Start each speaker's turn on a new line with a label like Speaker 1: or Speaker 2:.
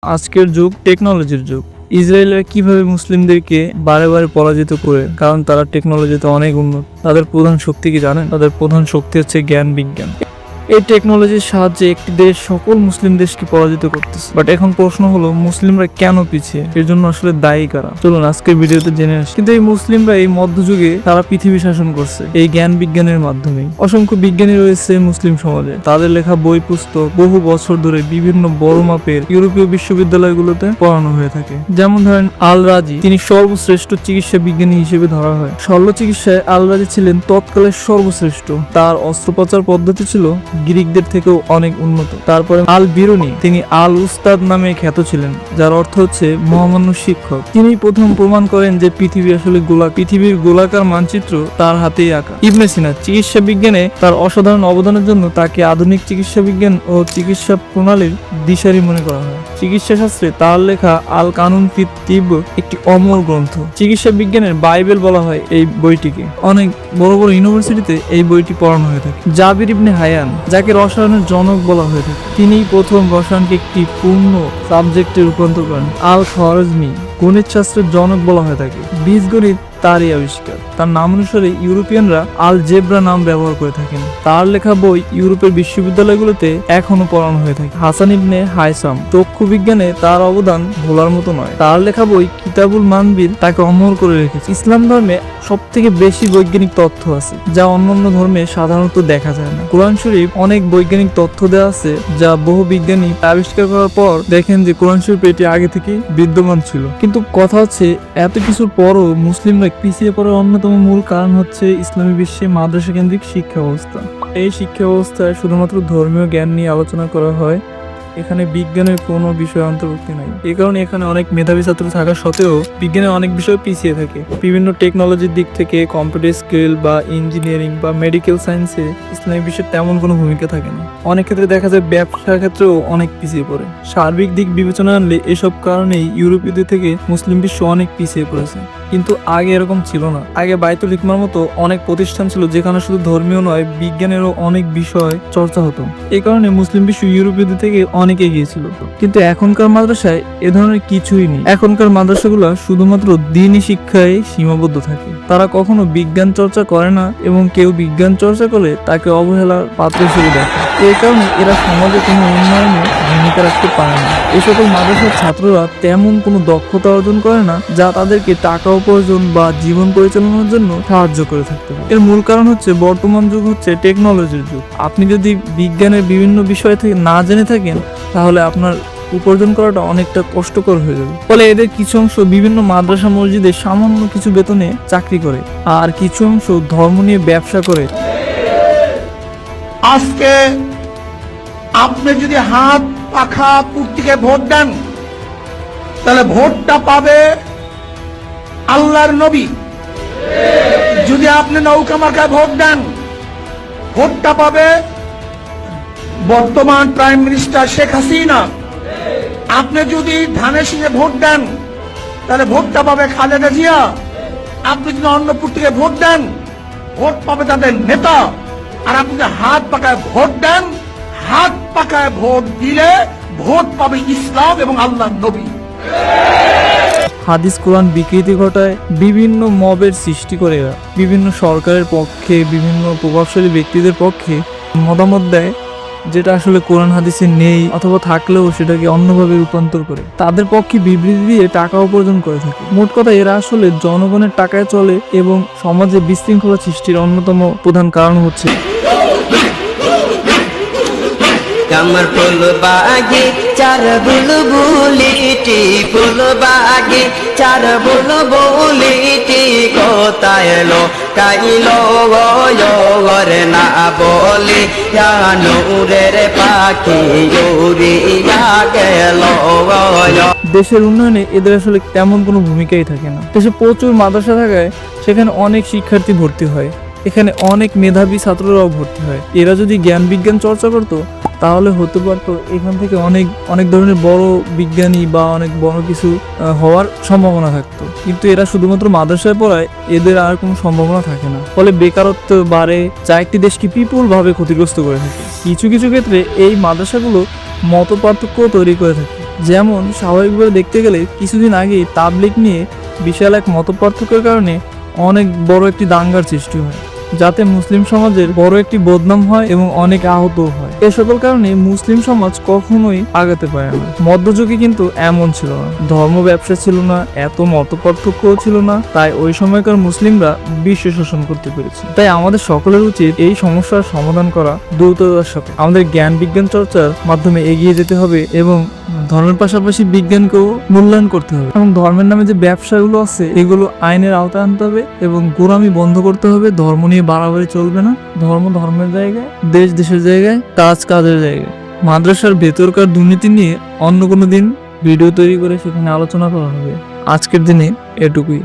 Speaker 1: আজকের যুগ টেকনোলজির যুগ। ইসরায়েলরা কিভাবে মুসলিমদেরকে বারে বারে পরাজিত করে, কারণ তারা টেকনোলজিতে অনেক উন্নত। তাদের প্রধান শক্তি কি জানেন? তাদের প্রধান শক্তি হচ্ছে জ্ঞান বিজ্ঞান। এই টেকনোলজির সাহায্যে একটি দেশ সকল মুসলিম দেশকে পরাজিত করতেছে। বাট এখন প্রশ্ন হলো, মুসলিমরা কেন পিছিয়ে? এর জন্য আসলে দায়ী কারা? চলুন আজকের ভিডিওতে জেনে আসি। কিন্তু এই মুসলিমরা এই মধ্যযুগে তারা পৃথিবী শাসন করছে এই জ্ঞান বিজ্ঞানের মাধ্যমে। অসংখ্য বিজ্ঞানী রয়েছে মুসলিম সমাজে। তাদের লেখা বই পুস্তক বহু বছর ধরে বিভিন্ন বড় মাপের ইউরোপীয় বিশ্ববিদ্যালয়গুলোতে পড়ানো হয়ে থাকে। যেমন ধরেন আল রাজি, তিনি সর্বশ্রেষ্ঠ চিকিৎসা বিজ্ঞানী হিসেবে ধরা হয়। শল্য চিকিৎসায় আল রাজি ছিলেন তৎকালের সর্বশ্রেষ্ঠ। তার অস্ত্রোপচার পদ্ধতি ছিল গ্রিকদের থেকেও অনেক উন্নত। তারপরে আল বিরুনি, তিনি আল উস্তাদ নামে খ্যাত ছিলেন, যার অর্থ হচ্ছে মহামান্য শিক্ষক। তিনি প্রথম প্রমাণ করেন যে পৃথিবী আসলে পৃথিবীর গোলাকার মানচিত্র তার হাতেই আঁকা। ইবনে সিনা, চিকিৎসা বিজ্ঞানে তার অসাধারণ অবদানের জন্য তাকে আধুনিক চিকিৎসা বিজ্ঞান ও চিকিৎসা প্রণালীর দিশারি মনে করা হয়। চিকিৎসা শাস্ত্রে তার লেখা আল কানুন ফি তিব্ব একটি অমর গ্রন্থ। চিকিৎসা বিজ্ঞানের বাইবেল বলা হয় এই বইটিকে। অনেক বড় বড় ইউনিভার্সিটিতে এই বইটি পড়ানো হয়ে থাকে। জাবির ইবনে হায়ান, যাকে রসায়নের জনক বলা হয়ে থাকে, তিনিই প্রথম রসায়নকে একটি পূর্ণ সাবজেক্টে রূপান্তর করেন। আল খওয়ারিজমি, গণিত শাস্ত্রের জনক বলা হয়ে থাকে। বীজগণিত তারই আবিষ্কার। তার নাম অনুসারে ইউরোপিয়ানরা আল জেব্রা নাম ব্যবহার করে থাকেন। তার লেখা বই ইউরোপের বিশ্ববিদ্যালয়গুলোতে এখনো পড়ানো হয়ে থাকে। হাসান ইবনে হাইসাম, চক্ষু বিজ্ঞানে তার অবদান ভোলার মতো নয়। তার লেখা বই কিতাবুল মানবির তাকে অমর করে রেখেছে। ইসলাম ধর্মে সব থেকে বেশি বৈজ্ঞানিক তথ্য আছে, যা অন্যান্য ধর্মে সাধারণত দেখা যায় না। কোরআন শরীফ অনেক বৈজ্ঞানিক তথ্য দেওয়া আছে, যা বহু বিজ্ঞানী আবিষ্কার করার পর দেখেন যে কোরআন শরীফ এটি আগে থেকেই বিদ্যমান ছিল। কিন্তু কথা হচ্ছে, এত কিছুর পরও মুসলিমরা পিছিয়ে পড়ার অন্যতম মূল কারণ হচ্ছে ইসলামী বিশ্বে মাদ্রাসা কেন্দ্রিক শিক্ষা ব্যবস্থা। এই শিক্ষা ব্যবস্থায় শুধুমাত্র ধর্মীয় জ্ঞান নিয়ে আলোচনা করা হয়, এখানে বিজ্ঞানের কোনো বিষয় অন্তর্ভুক্তি নাই। এই কারণে এখানে অনেক মেধাবী ছাত্র থাকা সত্ত্বেও বিজ্ঞানের অনেক বিষয় পিছিয়ে থাকে। বিভিন্ন টেকনোলজির দিক থেকে কম্পিউটার স্কিল বা ইঞ্জিনিয়ারিং বা মেডিকেল সায়েন্সে ইসলামী বিশ্বের তেমন কোনো ভূমিকা থাকে না। অনেক ক্ষেত্রে দেখা যায় ব্যবসার ক্ষেত্রেও অনেক পিছিয়ে পড়ে। সার্বিক দিক বিবেচনা আনলে এসব কারণেই ইউরোপীয়দের থেকে মুসলিম বিশ্ব অনেক পিছিয়ে পড়েছে। কিন্তু আগে এরকম ছিল না। আগে বাইতুল হিকমার মতো অনেক প্রতিষ্ঠান ছিল, যেখানে শুধু ধর্মীয় নয় বিজ্ঞানেরও অনেক বিষয় চর্চা হতো। এই কারণে মুসলিম বিশ্ব ইউরোপীয়দের থেকে অনেক এগিয়ে ছিল। কিন্তু এখনকার মাদ্রাসায় এ ধরনের কিছুই নেই। এখনকার মাদ্রাসাগুলো শুধুমাত্র দ্বীনি শিক্ষায় সীমাবদ্ধ থাকে। তারা কখনো বিজ্ঞান চর্চা করে না, এবং কেউ বিজ্ঞান চর্চা করলে তাকে অবহেলার পাত্র হিসেবে দেখে। এই কারণে এরা সমাজে কোনো উন্নয়নে ভূমিকা রাখতে পারে না। এই সকল মাদ্রাসার ছাত্ররা তেমন কোনো দক্ষতা অর্জন করে না, যা তাদেরকে টাকা উপার্জন বা জীবন পরিচালনার জন্য সাহায্য করে থাকতে পারে। এর মূল কারণ হচ্ছে বর্তমান যুগ হচ্ছে টেকনোলজির যুগ। আপনি যদি বিজ্ঞানের বিভিন্ন বিষয় থেকে না জেনে থাকেন, তাহলে আপনার উপার্জন করাটা অনেকটা কষ্টকর হয়ে যাবে। ফলে এদের কিছু অংশ বিভিন্ন মাদ্রাসা মসজিদে সামান্য কিছু বেতনে চাকরি করে, আর কিছু অংশ ধর্ম নিয়ে ব্যবসা করে।
Speaker 2: আজকে আপনি যদি হাত পাখা কুর্তিকে ভোট দেন, তাহলে ভোটটা পাবে আল্লাহর নবী। যদি আপনি নৌকা মার্কায় ভোট দেন, ভোটটা পাবে বর্তমান প্রাইম মিনিস্টার শেখ হাসিনা। আপনি যদি ধানের সিংহে ভোট দেন, তাহলে ভোটটা পাবে খালেদা জিয়া। আপনি যদি অন্নপুর থেকে ভোট দেন, ভোট পাবে তাদের নেতা। আর আপনি যদি হাত পাকায় ভোট দেন, হাত পাকায় ভোট দিলে ভোট পাবে ইসলাম এবং আল্লাহর নবী।
Speaker 1: হাদিস কোরআন বিকৃতি ঘটায়, বিভিন্ন মবের সৃষ্টি করে এরা বিভিন্ন সরকারের পক্ষে, বিভিন্ন প্রভাবশালী ব্যক্তিদের পক্ষে মতামত দেয়, যেটা আসলে কোরআন হাদিসে নেই, অথবা থাকলেও সেটাকে অন্যভাবে রূপান্তর করে তাদের পক্ষে বিবৃতি দিয়ে টাকা উপার্জন করে থাকে। মোট কথা, এরা আসলে জনগণের টাকায় চলে, এবং সমাজে বিশৃঙ্খলা সৃষ্টির অন্যতম প্রধান কারণ হচ্ছে
Speaker 3: कमर फूल बागे चार बुलबुलिटी फूल बागे चार बुलबुलिटी कोताय लो काइलो गोरे ना बोली या नूरेर पाखी उड़िया गेलो।
Speaker 1: দেশের উন্নয়নে এদের আসলে তেমন কোনো ভূমিকাই থাকে না। দেশে প্রচুর মাদ্রাসা থাকায় সেখানে অনেক শিক্ষার্থী ভর্তি হয়, এখানে অনেক মেধাবী ছাত্ররাও ভর্তি হয়। এরা যদি জ্ঞান বিজ্ঞান চর্চা করতো, তাহলে হতে পারতো এখান থেকে অনেক ধরনের বড় বিজ্ঞানী বা অনেক বড় কিছু হওয়ার সম্ভাবনা থাকতো। কিন্তু এরা শুধুমাত্র মাদ্রাসায় পড়ায়, এদের আর কোনো সম্ভাবনা থাকে না। ফলে বেকারত্ব বাড়ে, যা একটি দেশকে বিপুলভাবে ক্ষতিগ্রস্ত করে থাকে। কিছু কিছু ক্ষেত্রে এই মাদ্রাসাগুলো মত পার্থক্য তৈরি করে থাকে। যেমন স্বাভাবিকভাবে দেখতে গেলে কিছুদিন আগেই তাবলিগ নিয়ে বিশাল এক মতপার্থক্যের কারণে অনেক বড় একটি দাঙ্গার সৃষ্টি হয়, যাতে মুসলিম সমাজের বড় একটি বদনাম হয় এবং অনেক আহত হয়। এ সকল কারণে মুসলিম সমাজ কখনোই আগাতে পারে না। মধ্যযুগে কিন্তু এমন ছিল না, ধর্ম ব্যবসা ছিল না, এত মতপার্থক্যও ছিল না, তাই ওই সময়কার মুসলিমরা বিশ্ব শাসন করতে পেরেছে। তাই আমাদের সকলের উচিত এই সমস্যার সমাধান করা দ্রুততার সাথে। আমাদের জ্ঞান বিজ্ঞান চর্চার মাধ্যমে এগিয়ে যেতে হবে এবং ধর্মের পাশাপাশি বিজ্ঞানকেও মূল্যায়ন করতে হবে, এবং ধর্মের নামে যে ব্যবসাগুলো আছে এগুলো আইনের আওতায় আনতে হবে এবং গোঁড়ামি বন্ধ করতে হবে। ধর্ম নিয়ে বাড়াবাড়ি চলবে না, ধর্ম ধর্মের জায়গায়, দেশ দেশের জায়গায়, কাজ কাজের জায়গায়। মাদ্রাসার ভেতরকার দুর্নীতি নিয়ে অন্য কোনো দিন ভিডিও তৈরি করে সেখানে আলোচনা করা হবে। আজকের দিনে এটুকুই।